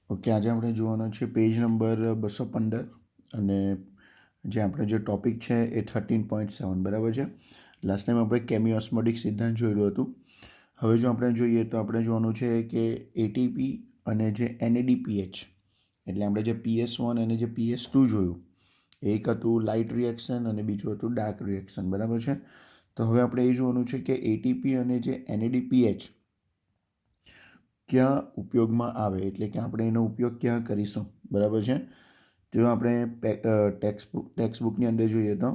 Okay, આજે આપણે જોવાનો છે પેજ નંબર 215 અને જે ટોપિક છે એ 13.7 બરાબર છે. લાસ્ટ ટાઈમ આપણે કેમિયોસ્મોટિક સિદ્ધાંત જોયેલું હતું. હવે જો આપણે જોઈએ તો આપણે જોવાનું છે કે એટીપી અને જે એનએડીપીએચ એટલે આપણે જે PS1 અને જે PS2 જોયું, એક હતું લાઇટ રિએક્શન અને બીજું હતું ડાર્ક રિએક્શન બરાબર છે. તો હવે આપણે એ જોવાનું છે કે એટીપી અને જે એનએડીપીએચ ક્યાં ઉપયોગમાં આવે, એટલે કે આપણે એનો ઉપયોગ ક્યાં કરીશું બરાબર છે. જો આપણે ટેક્સ્ટબુકની અંદર જોઈએ તો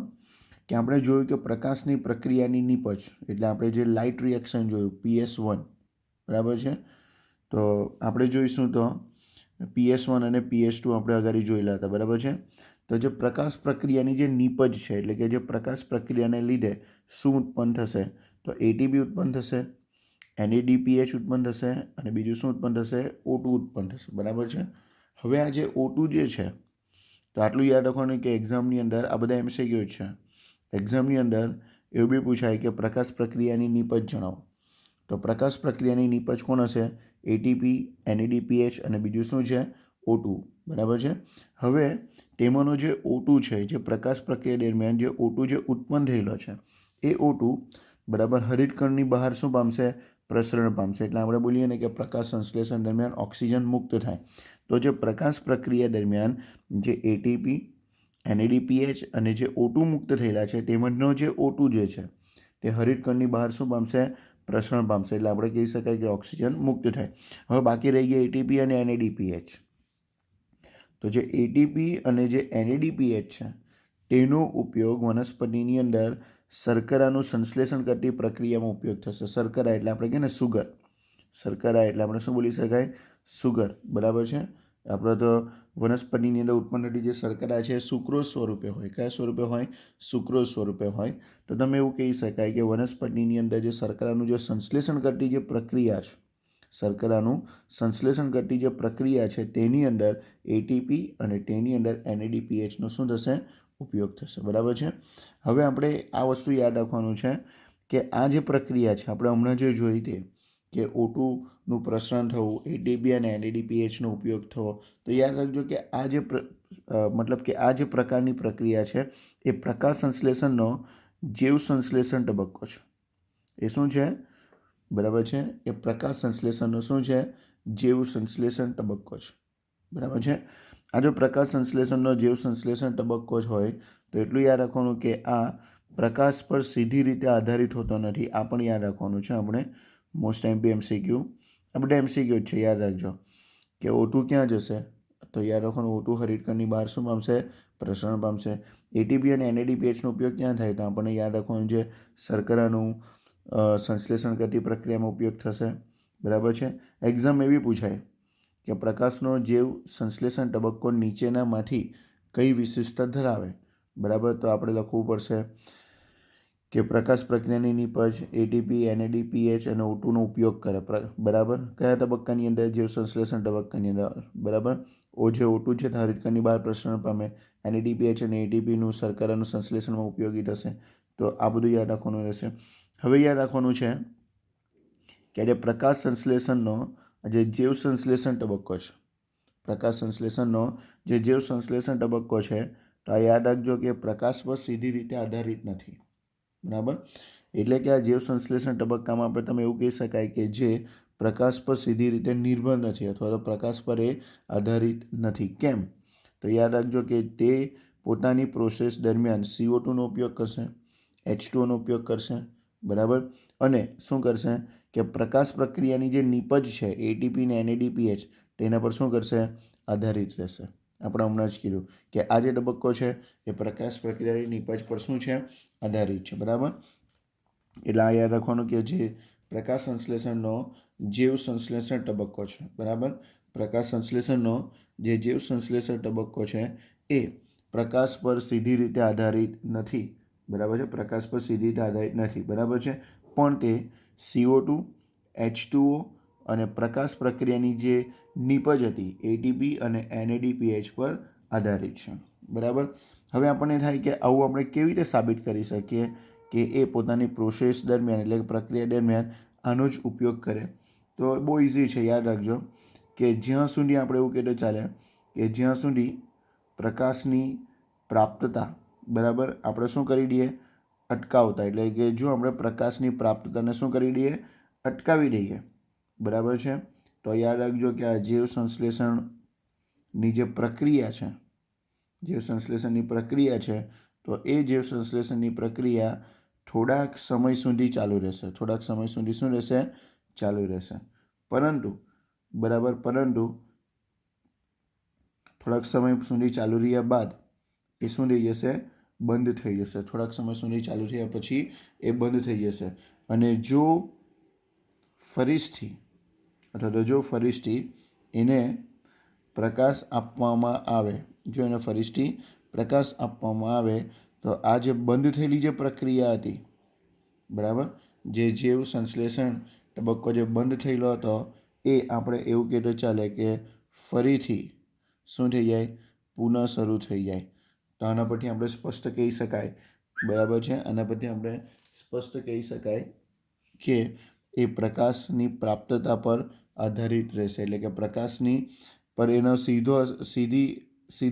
કે આપણે જોયું કે પ્રકાશની પ્રક્રિયાની નીપજ એટલે આપણે જે લાઇટ રિએક્શન જોયું PS1 બરાબર છે. તો આપણે જોઈશું તો PS1 અને PS2 આપણે અગાડી જોયેલા હતા બરાબર છે. તો જે પ્રકાશ પ્રક્રિયાની જે નીપજ છે એટલે કે જે પ્રકાશ પ્રક્રિયાને લીધે શું ઉત્પન્ન થશે, તો એટીપી ઉત્પન્ન થશે, એનએડીપીએચ ઉત્પન્ન થશે અને બીજું શું ઉત્પન્ન થશે, O2 ઉત્પન્ન થશે બરાબર છે. હવે આ જે O2 જે છે તો આટલું યાદ રાખવાનું કે એક્ઝામની અંદર આ બધા MCQ છે. એક્ઝામની અંદર એવું બી પૂછાય કે પ્રકાશ પ્રક્રિયાની નીપજ જણાવો. તો પ્રકાશ પ્રક્રિયાની નીપજ કોણ હશે, એટીપી, એનએડીપીએચ અને બીજું શું છે, O2 બરાબર છે. હવે તેમાંનો જે O2 છે, જે પ્રકાશ પ્રક્રિયા દરમિયાન જે O2 જે ઉત્પન્ન થયેલો છે એ O2 બરાબર હરિતકણની બહાર શું પામશે, પ્રસરણ પામશે. એટલે આપણે બોલીએ ને કે પ્રકાશ સંશ્લેષણ દરમિયાન ઓક્સિજન મુક્ત થાય. તો જે પ્રકાશ પ્રક્રિયા દરમિયાન જે એટીપી, એનએડીપીએચ અને જે O2 મુક્ત થયેલા છે તેમાંનો જે O2 જે છે તે હરિતકણની બહાર શું પામશે, પ્રસરણ પામશે. એટલે આપણે કહી શકાય કે ઓક્સિજન મુક્ત થાય. હવે બાકી રહી ગયા એટીપી અને એનએડીપીએચ. તો જે એટીપી અને જે એનએડીપીએચ છે તેનો ઉપયોગ વનસ્પતિની અંદર શર્કરાનું સંશ્લેષણ કરતી પ્રક્રિયામાં ઉપયોગ થશે. શર્કરા એટલે આપણે કહીએ ને સુગર, શર્કરા એટલે આપણે શું બોલી શકાય, સુગર બરાબર છે. આપણે તો વનસ્પતિની અંદર ઉત્પન્ન થતી જે શર્કરા છે સુક્રોઝ સ્વરૂપે હોય. કયા સ્વરૂપે હોય, સુક્રોઝ સ્વરૂપે હોય. તો તમે એવું કહી શકાય કે વનસ્પતિની અંદર જે શર્કરાનું જે સંશ્લેષણ કરતી જે પ્રક્રિયા છે, શર્કરાનું સંશ્લેષણ કરતી જે પ્રક્રિયા છે તેની અંદર એટીપી અને તેની અંદર એનએડીપીએચનો શું થશે, ઉપયોગ થશે બરાબર છે. હવે આપણે આ વસ્તુ યાદ રાખવાનું છે કે આ જે પ્રક્રિયા છે આપણે હમણાં જે જોઈ તે કે O2નું પ્રસરણ થવું, એટીપી અને એનએડીપીએચનો ઉપયોગ થવો, તો યાદ રાખજો કે આ જે મતલબ કે આ જે પ્રકારની પ્રક્રિયા છે એ પ્રકાશ સંશ્લેષણનો જૈવ સંશ્લેષણ તબક્કો છે. એ શું છે બરાબર છે, એ પ્રકાશ સંશ્લેષણનો શું છે, જૈવ સંશ્લેષણ તબક્કો છે બરાબર છે. આ જો પ્રકાશ સંશ્લેષણનો જૈવ સંશ્લેષણ તબક્કો જ હોય તો એટલું યાદ રાખવાનું કે આ પ્રકાશ પર સીધી રીતે આધારિત હોતો નથી. આ પણ યાદ રાખવાનું છે આપણે. મોસ્ટ એમપી MCQ આ બધા MCQ જ છે, યાદ રાખજો કે O2 ક્યાં જશે, તો યાદ રાખવાનું O2 હરિતકણની બહાર શું પામશે, પ્રસરણ પામશે. એટીપી અને એનએડીપીએચનો ઉપયોગ ક્યાં થાય, તો આપણને યાદ રાખવાનું છે શર્કરાનું સંશ્લેષણ કરતી પ્રક્રિયામાં ઉપયોગ થશે બરાબર છે. એક્ઝામ એવી પૂછાય કે પ્રકાશનો જૈવ સંશ્લેષણ તબક્કો નીચેનામાંથી કઈ વિશેષતા ધરાવે બરાબર. તો આપણે લખવું પડશે કે પ્રકાશ પ્રક્રિયાની નીપજ એટીપી, એનએડીપીએચ અને O2નો ઉપયોગ કરે બરાબર. કયા તબક્કાની અંદર, જૈવ સંશ્લેષણ તબક્કાની અંદર બરાબર. જે O2 છે હરિતકણની બહાર પ્રસરણ પામે, એનએડીપીએચ અને એટીપીનું શર્કરાનું સંશ્લેષણમાં ઉપયોગી થશે. તો આ બધું યાદ રાખવાનું રહેશે. હવે યાદ રાખવાનું છે કે જે પ્રકાશ સંશ્લેષણનો જે જૈવ સંશ્લેષણ તબક્કો છે, પ્રકાશ સંશ્લેષણનો જે જૈવ સંશ્લેષણ તબક્કો છે, તો આ યાદ રાખજો કે પ્રકાશ પર સીધી રીતે આધારિત નથી બરાબર. એટલે કે આ જૈવ સંશ્લેષણ તબક્કામાં આપણે તમે એવું કહી શકાય કે જે પ્રકાશ પર સીધી રીતે નિર્ભર નથી અથવા તો પ્રકાશ પર એ આધારિત નથી. કેમ, તો યાદ રાખજો કે તે પોતાની પ્રોસેસ દરમિયાન CO2નો ઉપયોગ કરશે, H2Oનો ઉપયોગ કરશે બરાબર. અને શું કરશે કે પ્રકાશ પ્રક્રિયાની જે નીપજ છે એટીપી ને એનએડીપીએચ તેના પર શું કરશે, આધારિત રહેશે. આપણે હમણાં જ કીધું કે આ જે તબક્કો છે એ પ્રકાશ પ્રક્રિયાની નીપજ પર શું છે, આધારિત છે બરાબર. એટલે આ યાદ રાખવાનું કે જે પ્રકાશ સંશ્લેષણનો જૈવ સંશ્લેષણ તબક્કો છે બરાબર. પ્રકાશ સંશ્લેષણનો જે જૈવ સંશ્લેષણ તબક્કો છે એ પ્રકાશ પર સીધી રીતે આધારિત નથી બરાબર છે. પ્રકાશ પર સીધી રીતે આધારિત નથી બરાબર છે, પણ તે CO2, H2O અને પ્રકાશ પ્રક્રિયાની જે નીપજ હતી એટીપી અને એનએડીપીએચ પર આધારિત છે બરાબર. હવે આપણને થાય કે આવું આપણે કેવી રીતે સાબિત કરી શકીએ કે એ પોતાની પ્રોસેસ દરમિયાન એટલે કે પ્રક્રિયા દરમિયાન આનો જ ઉપયોગ કરે. તો બહુ ઇઝી છે, યાદ રાખજો કે જ્યાં સુધી આપણે એવું કહેતો ચાલે કે જ્યાં સુધી પ્રકાશની પ્રાપ્તતા બરાબર આપણે શું કરી દઈએ અટકાવતા, એટલે કે જો આપણે પ્રકાશની પ્રાપ્તતાને શું કરી દઈએ અટકાવી દઈએ બરાબર છે, તો યાદ રાખજો કે આ જૈવ સંશ્લેષણની જે પ્રક્રિયા છે, જૈવ સંશ્લેષણની પ્રક્રિયા છે, તો એ જૈવ સંશ્લેષણની પ્રક્રિયા થોડાક સમય સુધી ચાલુ રહેશે, થોડાક સમય સુધી શું રહેશે ચાલુ રહેશે, પરંતુ થોડાક સમય સુધી ચાલુ રહ્યા બાદ એ શું થઈ જશે બંધ થઈ જશે, થોડાક સમય સુધી ચાલુ થયા પછી એ બંધ થઈ જશે, અને જો ફરીથી એને પ્રકાશ આપવામાં આવે, જો એને ફરીથી પ્રકાશ આપવામાં આવે તો આ જે બંધ થયેલી જે પ્રક્રિયા હતી બરાબર, જે જૈવ સંશ્લેષણ તબક્કો જે બંધ થયેલો હતો એ આપણે એવું કહેતો ચાલે કે ફરીથી શું થઈ જાય પુનઃ શરૂ થઈ જાય, તો આના પરથી આપણે સ્પષ્ટ કહી શકાય બરાબર છે, આના પરથી આપણે સ્પષ્ટ કહી શકાય કે એ પ્રકાશની પ્રાપ્તતા પર આધારિત રહેશે, એટલે કે પ્રકાશની પર એનો સીધી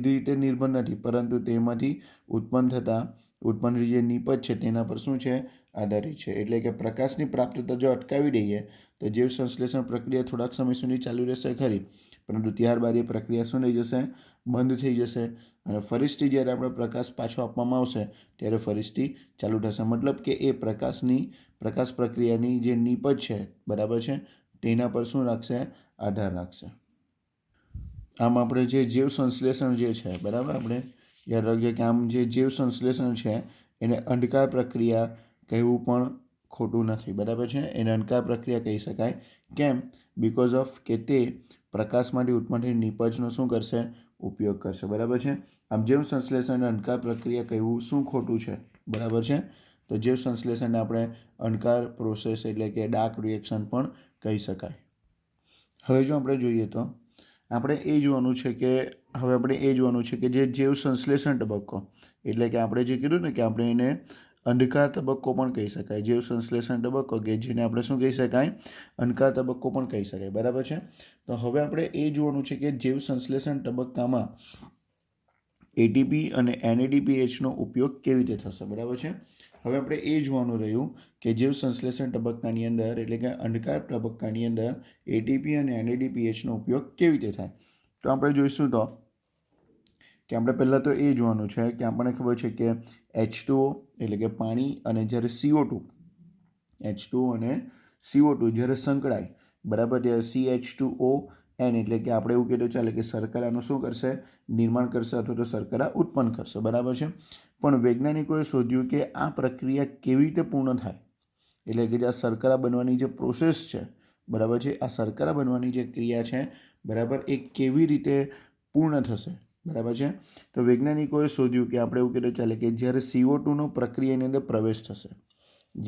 રીતે નિર્ભર નથી, પરંતુ તેમાંથી ઉત્પન્ન જે નીપજ છે તેના પર શું છે આધારિત છે, એટલે કે પ્રકાશની પ્રાપ્તતા જો અટકાવી દઈએ તો જૈવ સંશ્લેષણ પ્રક્રિયા થોડાક સમય સુધી ચાલુ રહેશે ખરી, પરંતુ ત્યારબાદ એ પ્રક્રિયા શું થઈ જશે બંધ થઈ જશે, અને ફરીથી જ્યારે આપણે પ્રકાશ પાછો આપવામાં આવશે ત્યારે ફરીથી ચાલુ થશે, મતલબ કે એ પ્રકાશ પ્રક્રિયાની જે નીપજ છે બરાબર છે તેના પર શું રાખશે આધાર રાખશે. આમ આપણે જે જૈવ સંશ્લેષણ જે છે બરાબર, આપણે યાદ રાખજો કે આમ જે જૈવ સંશ્લેષણ છે એને અંધકાર પ્રક્રિયા કહેવું પણ ખોટું નથી બરાબર છે, એને અંધકાર પ્રક્રિયા કહી શકાય. કેમ? બિકોઝ ઓફ કે તે પ્રકાશમાંથી ઉત્પન્ન થયેલી નીપજનો શું કરશે ઉપયોગ કરશે બરાબર છે. આમ જૈવ સંશ્લેષણને અંધકાર પ્રક્રિયા કહેવું શું ખોટું છે બરાબર છે, તો જૈવ સંશ્લેષણને આપણે અંધકાર પ્રોસેસ એટલે કે ડાર્ક રિએક્શન પણ કહી શકાય. હવે જો આપણે જોઈએ તો આપણે એ જોવાનું છે કે જે જૈવ સંશ્લેષણ તબક્કો એટલે કે આપણે જે કીધું ને કે આપણે એને અંધકાર તબક્કો પણ કહી શકાય, જૈવ સંશ્લેષણ તબક્કો કે જેને આપણે શું કહી શકાય અંધકાર તબક્કો પણ કહી શકાય બરાબર છે. તો હવે આપણે એ જોવાનું છે કે જૈવ સંશ્લેષણ તબક્કામાં એટીપી અને એનએડીપીએચનો ઉપયોગ કેવી રીતે થશે બરાબર છે. હવે આપણે એ જોવાનું રહ્યું કે જૈવ સંશ્લેષણ તબક્કાની અંદર એટલે કે અંધકાર તબક્કાની અંદર એટીપી અને એનએડીપીએચનો ઉપયોગ કેવી રીતે થાય, તો આપણે જોઈશું તો કે આપણે પહેલાં તો એ જોવાનું છે કે આપણને ખબર છે કે H2O એટલે કે પાણી અને જ્યારે H2O અને CO2 જ્યારે સંકળાય બરાબર, ત્યારે CH2ON એટલે કે આપણે એવું કહેતો ચાલે કે શર્કરાનું શું કરશે નિર્માણ કરશે અથવા તો શર્કરા ઉત્પન્ન કરશે બરાબર છે. પણ વૈજ્ઞાનિકોએ શોધ્યું કે આ પ્રક્રિયા કેવી રીતે પૂર્ણ થાય, એટલે કે જે આ શર્કરા બનવાની જે પ્રોસેસ છે બરાબર છે, આ શર્કરા બનવાની જે ક્રિયા છે બરાબર એ કેવી રીતે પૂર્ણ થશે બરાબર છે. તો વૈજ્ઞાનિકોએ શોધ્યું કે આપણે એવું કહેતો ચાલે કે જ્યારે CO2નો પ્રક્રિયાની અંદર પ્રવેશ થશે,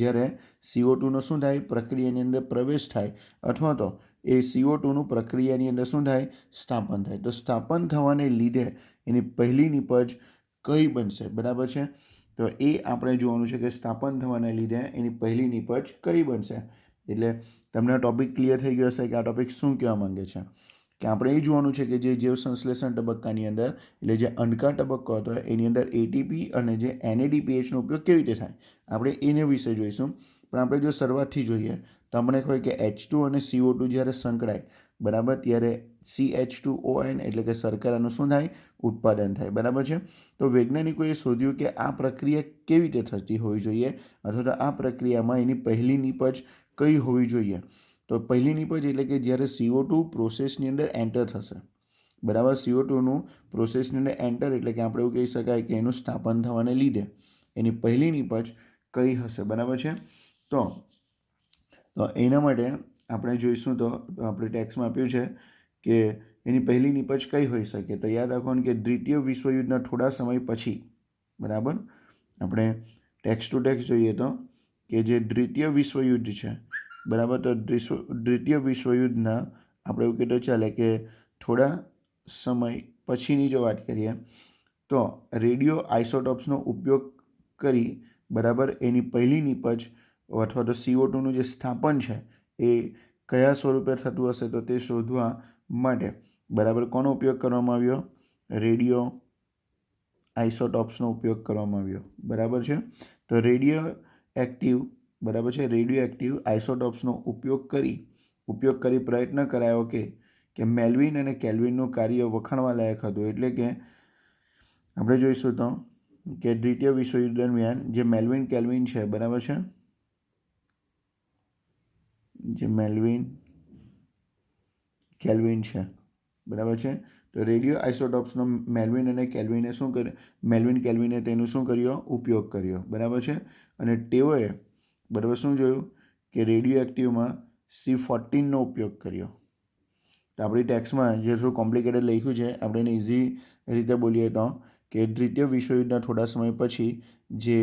જ્યારે CO2નો શું થાય પ્રક્રિયાની અંદર પ્રવેશ થાય અથવા તો એ CO2નું પ્રક્રિયાની અંદર શું થાય સ્થાપન થાય, તો સ્થાપન થવાને લીધે એની પહેલી નીપજ કઈ બનશે બરાબર છે, તો એ આપણે જોવાનું છે કે સ્થાપન થવાને લીધે એની પહેલી નીપજ કઈ બનશે. એટલે તમને ટોપિક ક્લિયર થઈ ગયો હશે કે આ ટોપિક શું કહેવા માંગે છે, કે આપણે એ જોવાનું છે કે જે જૈવ સંશ્લેષણ તબક્કાની અંદર એટલે જે અંધકાર તબક્કો હતો એની અંદર એટીપી અને જે એનએડીપીએચનો ઉપયોગ કેવી રીતે થાય આપણે એને વિશે જોઈશું. પણ આપણે જો શરૂઆતથી જોઈએ તો આપણે ખબર કે H2 અને CO2 જ્યારે સંકળાય બરાબર ત્યારે CH2ON એટલે કે શર્કરાનું શું થાય ઉત્પાદન થાય બરાબર છે. તો વૈજ્ઞાનિકોએ શોધ્યું કે આ પ્રક્રિયા કેવી રીતે થતી હોવી જોઈએ અથવા તો આ પ્રક્રિયામાં એની પહેલી નીપજ કઈ હોવી જોઈએ, તો પહેલી નીપજ એટલે કે જ્યારે CO2 પ્રોસેસની અંદર એન્ટર થશે બરાબર, CO2નું પ્રોસેસની અંદર એન્ટર એટલે કે આપણે એવું કહી શકાય કે એનું સ્થાપન થવાને લીધે એની પહેલી નીપજ કઈ હશે બરાબર છે. તો એના માટે આપણે જોઈશું તો આપણે ટેક્સમાં આપ્યું છે કે એની પહેલી નીપજ કઈ હોઈ શકે, તો યાદ રાખવાનું કે દ્વિતીય વિશ્વયુદ્ધના થોડા સમય પછી બરાબર, આપણે ટેક્સ ટુ ટેક્સ જોઈએ તો કે જે દ્વિતીય વિશ્વયુદ્ધ છે બરાબર, તો દ્વિતીય વિશ્વયુદ્ધના આપણે એવું કહેતો ચાલે કે થોડા સમય પછીની જો વાત કરીએ તો રેડિયો આઇસોટોપ્સનો ઉપયોગ કરી બરાબર એની પહેલી નીપજ અથવા તો CO2નું જે સ્થાપન છે એ કયા સ્વરૂપે થતું હશે તો તે શોધવા માટે બરાબર કોનો ઉપયોગ કરવામાં આવ્યો? રેડિયો આઇસોટોપ્સનો ઉપયોગ કરવામાં આવ્યો. બરાબર છે. તો રેડિયો એક્ટિવ બરાબર છે, રેડિયો એક્ટિવ આઇસોટોપ્સનો ઉપયોગ કરી પ્રયત્ન કરાયો કે મેલ્વિન અને કેલ્વિનનું કાર્ય વખાણવા લાયક હતું. એટલે કે આપણે જોઈશું તો કે દ્વિતીય વિશ્વયુદ્ધ દરમિયાન જે મેલ્વિન કેલ્વિન છે, બરાબર છે, જે મેલ્વિન કેલ્વિન છે, બરાબર છે, તો રેડિયો આઇસોટોપ્સનો મેલ્વિન કેલ્વિને તેનું શું કર્યો? ઉપયોગ કર્યો. બરાબર છે. અને તેઓએ બરાબર શું જોયું કે રેડિયો એક્ટિવમાં C14નો ઉપયોગ કર્યો. તો આપણી ટેક્સ્ટમાં જે થોડું કોમ્પ્લિકેટેડ લખ્યું છે, આપણે એને ઇઝી રીતે બોલીએ તો કે દ્વિતીય વિશ્વયુદ્ધના થોડા સમય પછી જે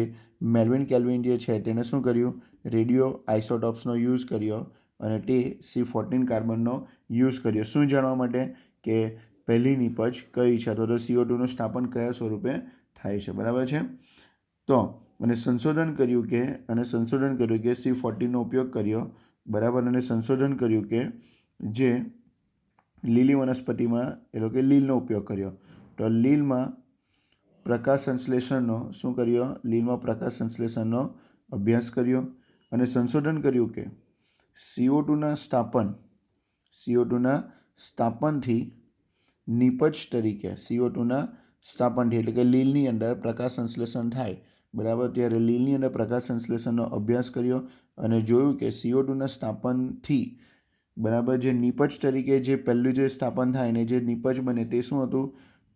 મેલ્વિન કેલ્વિન જે છે તેને શું કર્યું? રેડિયો આઇસોટોપ્સનો યુઝ કર્યો અને તે C14 કાર્બનનો યુઝ કર્યો. શું જાણવા માટે? કે પહેલી નિપજ કઈ છે, અથવા તો CO2નું સ્થાપન કયા સ્વરૂપે થાય છે. બરાબર છે. તો અને સંશોધન કર્યું કે C14નો ઉપયોગ કર્યો. બરાબર. અને સંશોધન કર્યું કે જે લીલી વનસ્પતિમાં કે લીલનો ઉપયોગ કર્યો. તો લીલમાં પ્રકાશ સંશ્લેષણનો શું કર્યો? લીલમાં પ્રકાશ સંશ્લેષણનો અભ્યાસ કર્યો અને સંશોધન કર્યું કે CO2ના સ્થાપનથી નિપજ તરીકે CO2ના સ્થાપનથી એટલે કે લીલની અંદર પ્રકાશ સંશ્લેષણ થાય. બરાબર. ત્યારે લીલની અંદર પ્રકાશ સંશ્લેષણનો અભ્યાસ કર્યો અને જોયું કે CO2ના સ્થાપનથી બરાબર જે નિપજ તરીકે જે પહેલું જે સ્થાપન થાય ને જે નિપજ બને તે શું હતું?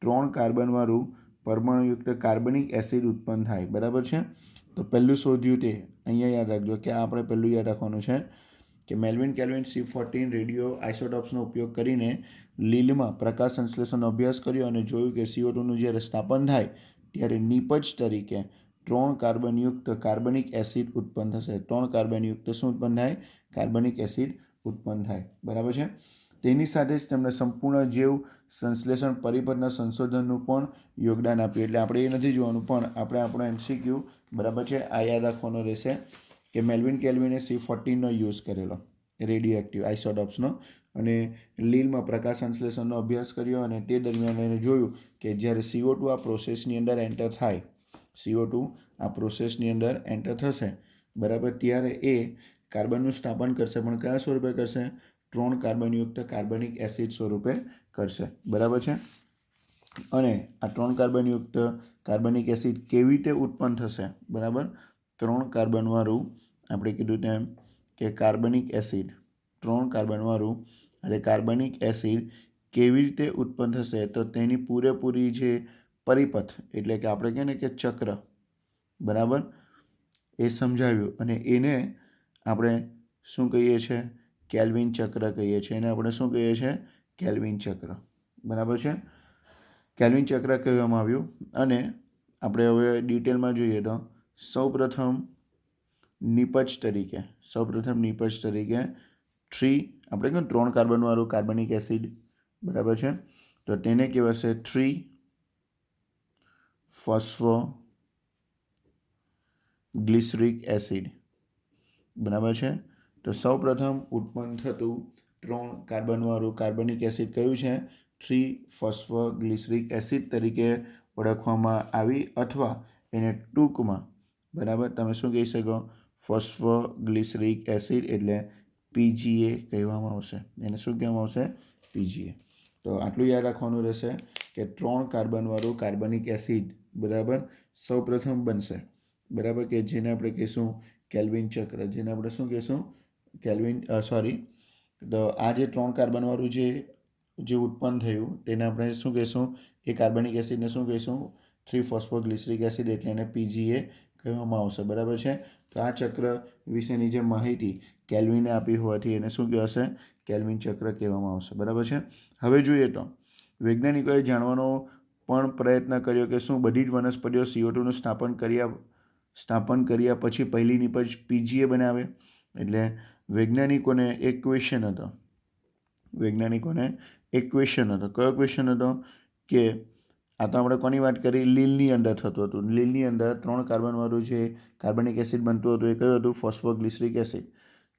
3 કાર્બનવાળું પરમાણુયુક્ત કાર્બનિક એસિડ ઉત્પન્ન થાય. બરાબર છે. તો પહેલું શોધ્યું તે અહીંયા યાદ રાખજો કે આ આપણે પહેલું યાદ રાખવાનું છે કે મેલ્વિન કેલ્વિન C14 રેડિયો આઇસોટોપ્સનો ઉપયોગ કરીને લીલમાં પ્રકાશ સંશ્લેષણનો અભ્યાસ કર્યો અને જોયું કે CO2નું જ્યારે સ્થાપન થાય ત્યારે નિપજ તરીકે 3 કાર્બનયુક્ત કાર્બનિક એસિડ ઉત્પન્ન થશે. 3 કાર્બનયુક્ત શું ઉત્પન્ન થાય? કાર્બનિક એસિડ ઉત્પન્ન થાય. બરાબર છે. તેની સાથે જ તેમણે સંપૂર્ણ જૈવ સંશ્લેષણ પરિપથના સંશોધનનું પણ યોગદાન આપ્યું. એટલે આપણે એ નથી જોવાનું, પણ આપણે આપણો MCQ બરાબર છે આ યાદ રાખવાનો રહેશે કે મેલ્વિન કેલ્વિને C14નો યુઝ કરેલો રેડિયો એક્ટિવ આઇસોટોપ્સનો અને લીલમાં પ્રકાશ સંશ્લેષણનો અભ્યાસ કર્યો અને તે દરમિયાન એને જોયું કે જ્યારે CO2 આ પ્રોસેસની અંદર એન્ટર થાય, CO2 આ પ્રોસેસની અંદર એન્ટર થશે, બરાબર, ત્યારે એ કાર્બનનું સ્થાપન કરશે, પણ કયા સ્વરૂપે કરશે? 3 કાર્બનયુક્ત કાર્બનિક એસિડ સ્વરૂપે કરશે. બરાબર છે. અને આ 3 કાર્બનયુક્ત કાર્બનિક એસિડ કેવી રીતે ઉત્પન્ન થશે? બરાબર. 3 કાર્બનવાળું આપણે કીધું તેમ કે કાર્બનિક એસિડ 3 કાર્બનવાળું એટલે કાર્બનિક એસિડ કેવી રીતે ઉત્પન્ન થશે? તો તેની પૂરેપૂરી જે પરિપથ એટલે કે આપણે કહીએ ને કે ચક્ર, બરાબર, એ સમજાવ્યું અને એને આપણે શું કહીએ છીએ? કેલ્વિન ચક્ર કહીએ છીએ. એને આપણે શું કહીએ છીએ? કેલ્વિન ચક્ર. બરાબર છે. કેલ્વિન ચક્ર કહેવામાં આવ્યું. અને આપણે હવે ડિટેલમાં જોઈએ તો સૌપ્રથમ નિપજ તરીકે 3 આપણે કહ્યું 3 કાર્બનવાળું કાર્બનિક એસિડ, બરાબર છે, તો તેને કહેવાશે 3 ફોસ્ફોગ્લિસરિક એસિડ. બરાબર છે. તો સૌપ્રથમ ઉત્પન્ન થતું 3 કાર્બનવાળું કાર્બનિક એસિડ કયું છે? 3 ફોસ્ફોગ્લિસરિક એસિડ તરીકે ઓળખવામાં આવી, અથવા એને ટૂંકમાં બરાબર તમે શું કહી શકો? ફોસ્ફોગ્લિસરિક એસિડ એટલે PGA કહેવામાં આવશે. એને શું કહેવામાં આવશે? PGA. તો આટલું યાદ રાખવાનું રહેશે કે 3 કાર્બનવાળું કાર્બનિક એસિડ બરાબર સૌપ્રથમ બનશે, બરાબર, કે જેને આપણે કહીશું કેલ્વિન ચક્ર. જેને આપણે શું કહીશું? તો આ જે 3 કાર્બનવાળું જે ઉત્પન્ન થયું તેને આપણે શું કહીશું? એ કાર્બનિક એસિડને શું કહીશું? 3 ફોસ્ફોગ્લિસરિક એસિડ એટલે એને PGA કહેવામાં આવશે. બરાબર છે. તો આ ચક્ર વિશેની જે માહિતી કેલ્વિને આપી હોવાથી એને શું કહેવાશે? કેલ્વિન ચક્ર કહેવામાં આવશે. બરાબર છે. હવે જોઈએ તો વૈજ્ઞાનિકોએ જાણવાનો પણ પ્રયત્ન કર્યો કે શું બધી જ વનસ્પતિઓ CO2નું સ્થાપન કર્યા પછી પહેલી નિપજ PGA બનાવે? એટલે વૈજ્ઞાનિકોને એક ક્વેશ્ચન હતો. કયો ક્વેશ્ચન હતો? કે આ તો આપણે કોની વાત કરી? લીલની અંદર થતું હતું. લીલની અંદર 3 કાર્બનવાળું જે કાર્બનિક એસિડ બનતું હતું એ કયું હતું? Phosphoglyceric acid.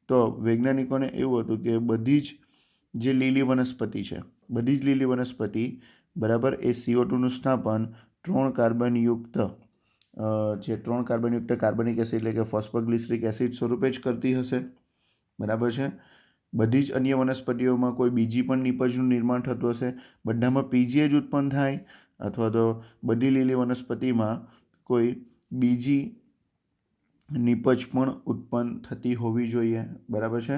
તો વૈજ્ઞાનિકોને એવું હતું કે બધી જ જે લીલી વનસ્પતિ છે, બધી જ લીલી વનસ્પતિ બરાબર એ CO2નું સ્થાપન 3 કાર્બનયુક્ત જે 3 કાર્બનયુક્ત કાર્બનિક એસિડ એટલે કે ફોસ્ફોગ્લિસરિક એસિડ સ્વરૂપે જ કરતી હશે, બરાબર છે. બધી જ અન્ય વનસ્પતિઓમાં કોઈ બીજી પણ નિપજનું નિર્માણ થતું હશે, બધામાં પીજીએ જ ઉત્પન્ન થાય, અથવા તો બધી લીલી વનસ્પતિમાં કોઈ બીજી નિપજ પણ ઉત્પન્ન થતી હોવી જોઈએ, બરાબર છે.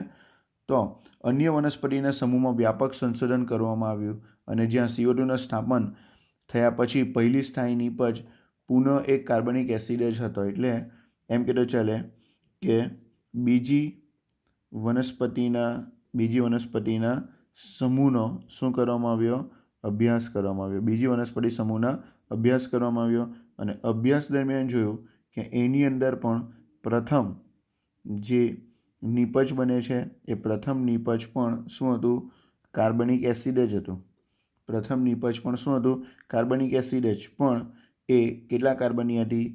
તો અન્ય વનસ્પતિના સમૂહમાં વ્યાપક સંશોધન કરવામાં આવ્યું અને જ્યાં CO2ના સ્થાપન થયા પછી પહેલી સ્થાયી નિપજ પુનઃ એક કાર્બનિક એસિડ જ હતો. એટલે એમ કહેતો ચાલે કે બીજી વનસ્પતિના સમૂહનો શું કરવામાં આવ્યો? અભ્યાસ કરવામાં આવ્યો. બીજી વનસ્પતિ સમૂહના અભ્યાસ કરવામાં આવ્યો અને અભ્યાસ દરમિયાન જોયું કે એની અંદર પણ પ્રથમ જે નિપજ બને છે એ પ્રથમ નિપજ પણ શું હતું? કાર્બનિક એસિડ જ હતું. પ્રથમ નિપજ પણ શું હતું? કાર્બનિક એસિડ જ, પણ એ કેટલા કાર્બનની હતી?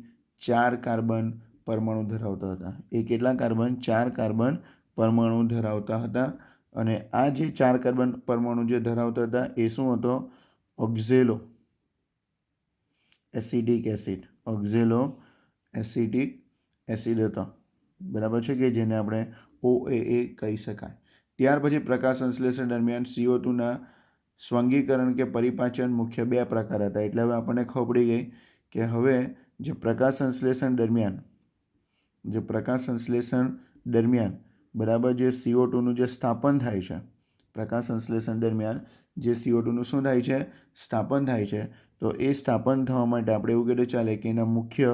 4 કાર્બન પરમાણુ ધરાવતા હતા. એ કેટલા કાર્બન? 4 કાર્બન પરમાણુ ધરાવતા હતા. અને આ જે 4 કાર્બન પરમાણુ જે ધરાવતા હતા એ શું હતો? ઓક્ઝેલો એસિડિક એસિડ. ઓક્ઝેલો એસિડિક એસિડ હતો, બરાબર છે, કે જેને આપણે OAA કહી શકાય. ત્યાર પછી પ્રકાશ સંશ્લેષણ દરમિયાન CO2ના સ્વંગીકરણ કે પરિપાચન મુખ્ય 2 પ્રકાર હતા. એટલે હવે આપણને ખબર પડી ગઈ કે હવે જે પ્રકાશ સંશ્લેષણ દરમિયાન બરાબર જે CO2નું જે સ્થાપન થાય છે, પ્રકાશ સંશ્લેષણ દરમિયાન જે CO2નું શું થાય છે? સ્થાપન થાય છે. તો એ સ્થાપન થવા માટે આપણે એવું કહીએ ચાલે કે એના મુખ્ય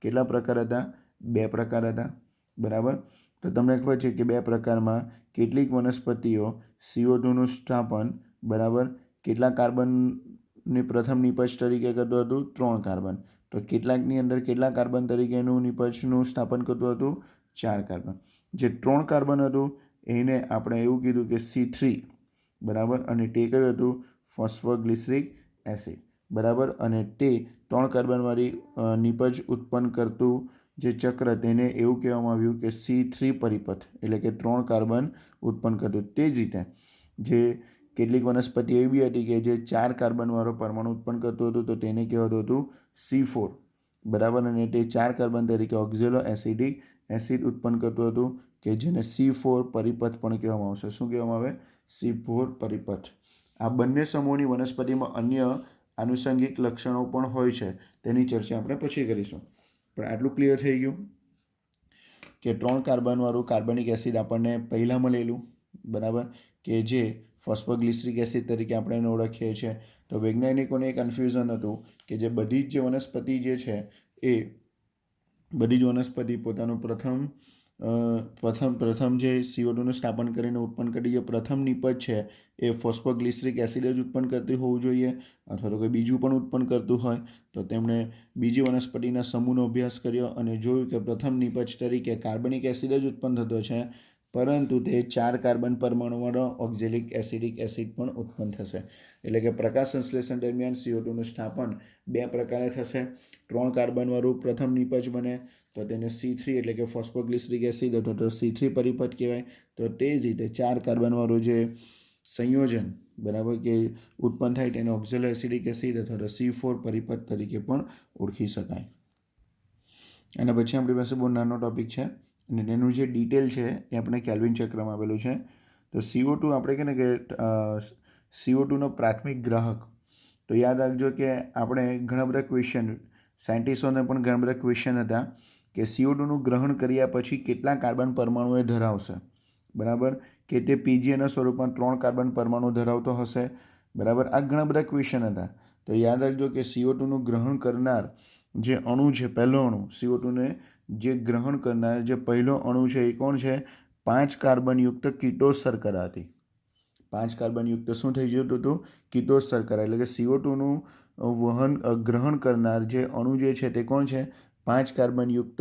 કેટલા પ્રકાર હતા? 2 પ્રકાર હતા, બરાબર. તો તમને ખબર છે કે 2 પ્રકારમાં કેટલીક વનસ્પતિઓ CO2નું સ્થાપન બરાબર કેટલા કાર્બનની પ્રથમ નિપજ તરીકે કરતું હતું? 3 કાર્બન. તો કેટલાકની અંદર કેટલા કાર્બન તરીકેનું નિપજનું સ્થાપન કરતું હતું? 4 કાર્બન. જે 3 કાર્બન હતું એને આપણે એવું કીધું કે C3, બરાબર, અને તે કયું હતું? ફોસ્ફોગ્લિસરિક એસિડ, બરાબર. અને તે 3 કાર્બનવાળી નિપજ ઉત્પન્ન કરતું જે ચક્ર તેને એવું કહેવામાં આવ્યું કે C3 પરિપથ, એટલે કે 3 કાર્બન ઉત્પન્ન કરતું. તે જ રીતે જે કેટલીક વનસ્પતિ એવી બી હતી કે જે 4 કાર્બનવાળો પરમાણુ ઉત્પન્ન કરતું હતું, તો તેને કહેવાતું હતું C4, બરાબર. અને તે 4 કાર્બન તરીકે ઓક્ઝેલો એસિડિક એસિડ ઉત્પન્ન કરતું હતું કે જેને C4 પરિપથ પણ કહેવામાં આવશે. શું કહેવામાં આવે? C4 પરિપથ. આ બંને સમૂહની વનસ્પતિમાં અન્ય આનુષંગિક લક્ષણો પણ હોય છે, તેની ચર્ચા આપણે પછી કરીશું. પણ આટલું ક્લિયર થઈ ગયું કે 3 કાર્બનવાળું કાર્બનિક એસિડ આપણને પહેલાં મળેલું, બરાબર, કે જે ફોસ્ફોગ્લિસરિક એસિડ તરીકે આપણે એને ઓળખીએ છીએ. તો વૈજ્ઞાનિકોને કન્ફ્યુઝન હતું કે જે બધી જ જે વનસ્પતિ જે છે એ બધી જ વનસ્પતિ પોતાનું પ્રથમ જે CO2નું સ્થાપન કરીને ઉત્પન્ન કરતી જે પ્રથમ નિપજ છે એ ફોસ્ફોગ્લિસરિક એસિડ જ ઉત્પન્ન કરતી હોવું જોઈએ, અથવા તો કોઈ બીજું પણ ઉત્પન્ન કરતું હોય. તો તેમણે બીજી વનસ્પતિના સમૂહનો અભ્યાસ કર્યો અને જોયું કે પ્રથમ નિપજ તરીકે કાર્બનિક એસિડ જ ઉત્પન્ન થતો છે, પરંતુ તે 4 કાર્બન પરમાણુવાળો ઓક્ઝેલિક એસિડિક એસિડ પણ ઉત્પન્ન થશે. એટલે કે પ્રકાશ સંશ્લેષણ દરમિયાન CO2નું સ્થાપન 2 પ્રકારે થશે. 3 કાર્બનવાળું પ્રથમ નિપજ બને તો તેને C3 એટલે કે ફોસ્ફોગ્લિસરિક એસિડ અથવા તો C3 પરિપથ કહેવાય. તો તે જ રીતે 4 કાર્બનવાળું જે સંયોજન, બરાબર, કે ઉત્પન્ન થાય તેને ઓક્ઝેલો એસિડિક એસિડ અથવા તો C4 પરિપથ તરીકે પણ ઓળખી શકાય. અને પછી આપણી પાસે બહુ નાનો ટોપિક છે અને તેનું જે ડિટેલ છે એ આપણે કેલ્વિન ચક્રમાં આપેલું છે. તો CO2 આપણે કહે ને કે CO2નો પ્રાથમિક ગ્રાહક. તો યાદ રાખજો કે આપણે ઘણા બધા ક્વેશ્ચન, સાયન્ટિસ્ટોને પણ ઘણા બધા ક્વેશ્ચન હતા કે CO2નું ગ્રહણ કર્યા પછી કેટલા કાર્બન પરમાણુ એ ધરાવશે, બરાબર, કે તે પીજીએના સ્વરૂપમાં 3 કાર્બન પરમાણુ ધરાવતો હશે, બરાબર. આ ઘણા બધા ક્વેશ્ચન હતા. તો યાદ રાખજો કે CO2નું ગ્રહણ કરનાર જે અણુ છે, પહેલો અણુ CO2ને જે ગ્રહણ કરનાર જે પહેલો અણુ છે એ કોણ છે? 5 કાર્બનયુક્ત કીટોઝ શર્કરા હતી. 5 કાર્બનયુક્ત શું થઈ જતું હતું? કીટોઝ શર્કરા. એટલે કે CO2નું ગ્રહણ કરનાર જે અણુ જે છે તે કોણ છે? 5 કાર્બનયુક્ત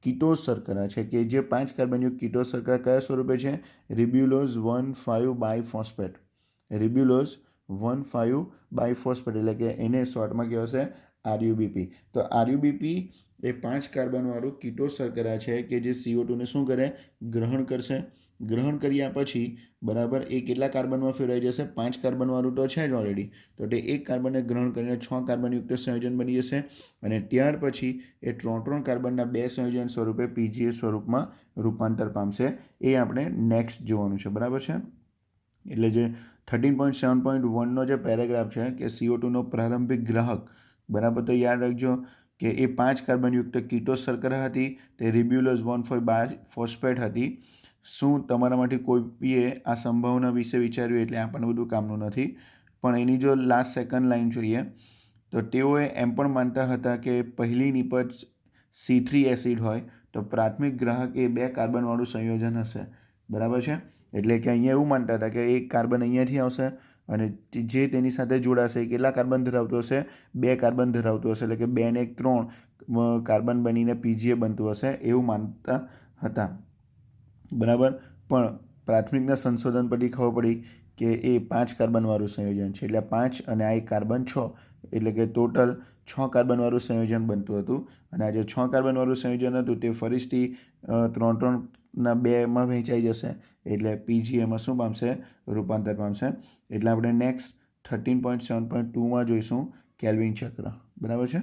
કીટોઝ શર્કરા છે, કે જે 5 કાર્બનયુક્ત કીટોઝ શર્કરા કયા સ્વરૂપે છે? Ribulose 1,5 biphosphate. રિબ્યુલોઝ 1,5 બાયફોસ્ફેટ, એટલે કે એને શોર્ટમાં કહેવાશે RUBP. તો RUBP એ 5 કાર્બનવાળું કીટોઝ શર્કરા છે કે જે CO2ને શું કરે? ગ્રહણ કરશે. ગ્રહણ કર્યા પછી બરાબર એ કેટલા કાર્બનમાં ફેરવાઈ જશે? 5 કાર્બનવાળું તો છે જ ઓલરેડી, તો તે એક કાર્બનને ગ્રહણ કરીને 6 કાર્બનયુક્ત સંયોજન બની જશે અને ત્યાર પછી એ 3 કાર્બનના 2 સંયોજન સ્વરૂપે પીજીએ સ્વરૂપમાં રૂપાંતર પામશે. એ આપણે નેક્સ્ટ જોવાનું છે, બરાબર છે. એટલે જે 13.7.1નો જે પેરેગ્રાફ છે કે CO2નો પ્રારંભિક ગ્રાહક, બરાબર, તો યાદ રાખજો કે એ 5 કાર્બનયુક્ત કીટોસ શર્કરા હતી, તે રિબ્યુલોઝ 1,5 ફોસ્ફેટ હતી. શું તમારામાંથી કોઈએ આ સંભાવના વિશે વિચાર્યું? એટલે આપણને બધું કામનું નથી, પણ એની જો લાસ્ટ સેકન્ડ લાઈન જોઈએ તો તેઓએ એમ પણ માનતા હતા કે પહેલી નિપજ C3 એસિડ હોય તો પ્રાથમિક ગ્રાહક એ 2 કાર્બનવાળું સંયોજન હશે, બરાબર છે. એટલે કે અહીંયા એવું માનતા હતા કે એક કાર્બન અહીંયાથી આવશે અને જે તેની સાથે જોડાશે એ કેટલા કાર્બન ધરાવતો હશે? 2 કાર્બન ધરાવતો હશે, એટલે કે 2 ને 1 3 કાર્બન બનીને પીજીએ બનતું હશે એવું માનતા હતા, બરાબર. પણ પ્રાથમિકના સંશોધન પરથી ખબર પડી કે એ 5 કાર્બનવાળું સંયોજન છે, એટલે 5 અને આ એક કાર્બન 6, એટલે કે ટોટલ 6 કાર્બનવાળું સંયોજન બનતું હતું. અને આ જે 6 કાર્બનવાળું સંયોજન હતું તે ફરીથી 3-3ના 2માં વહેંચાઈ જશે, એટલે પીજીએમાં શું પામશે? રૂપાંતર પામશે. એટલે આપણે નેક્સ્ટ 13.7.2માં જોઈશું કેલ્વિન ચક્ર, બરાબર છે.